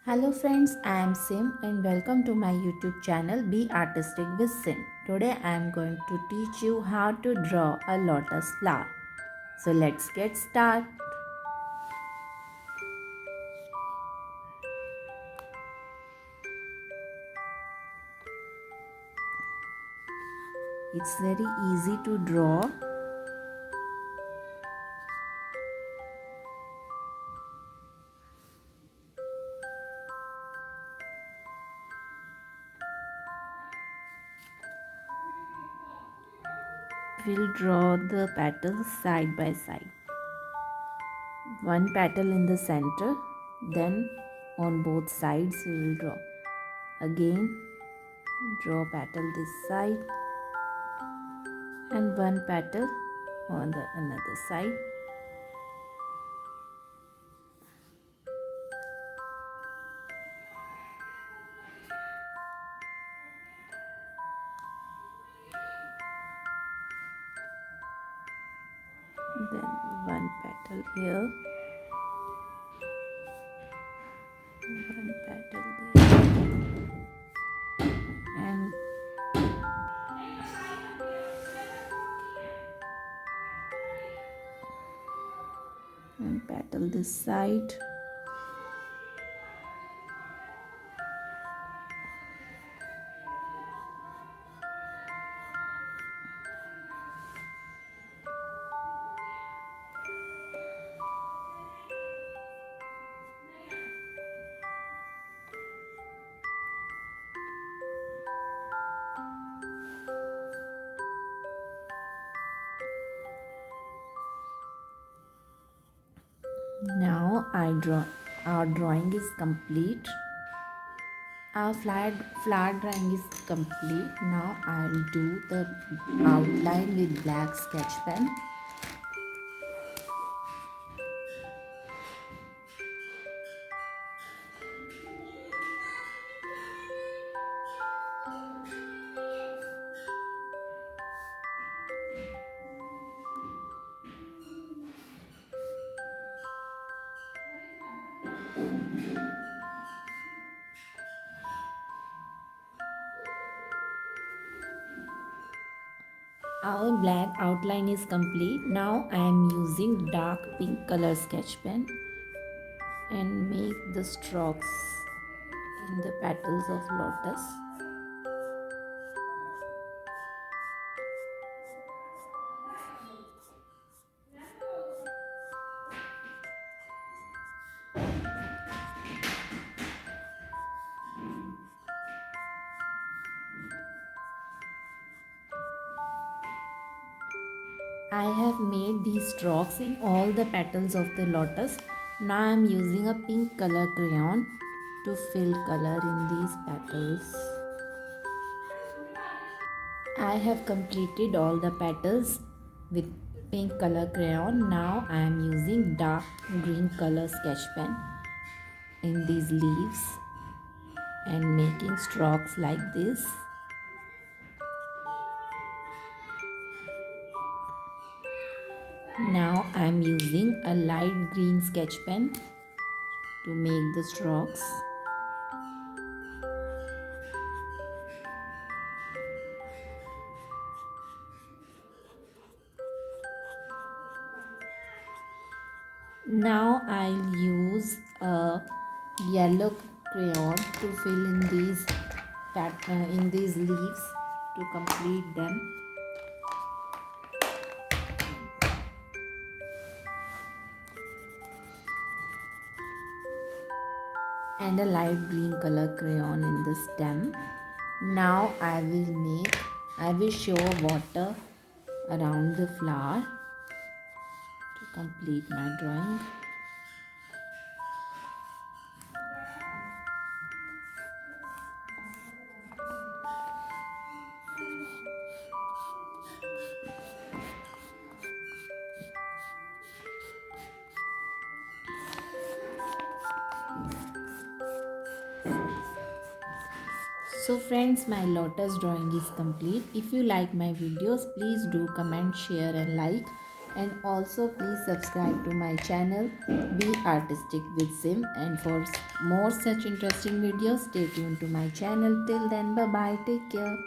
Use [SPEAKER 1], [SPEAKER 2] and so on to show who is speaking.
[SPEAKER 1] Hello friends, I am Sim and welcome to my YouTube channel Be Artistic with Sim. Today I am going to teach you how to draw a lotus flower. So let's get started. It's very easy to draw. We'll draw the petals side by side. One petal in the center, then on both sides we will draw. Again, draw petal this side and one petal on the another side. Then one petal here, one petal there, and one petal this side. Now our drawing is complete. Our flower drawing is complete. Now I'll do the outline with black sketch pen. Our black outline is complete. Now I am using dark pink color sketch pen and make the strokes in the petals of lotus. I have made these strokes in all the petals of the lotus. Now I am using a pink color crayon to fill color in these petals. I have completed all the petals with pink color crayon. Now I am using dark green color sketch pen in these leaves and making strokes like this. Now I am using a light green sketch pen to make the strokes. Now I'll use a yellow crayon to fill in these leaves to complete them. And a light green color crayon in the stem. Now I will show water around the flower to complete my drawing. So friends, my lotus drawing is complete. If you like my videos, please do comment, share and like. And also please subscribe to my channel Be Artistic with Sim, and for more such interesting videos stay tuned to my channel. Till then, bye bye, take care.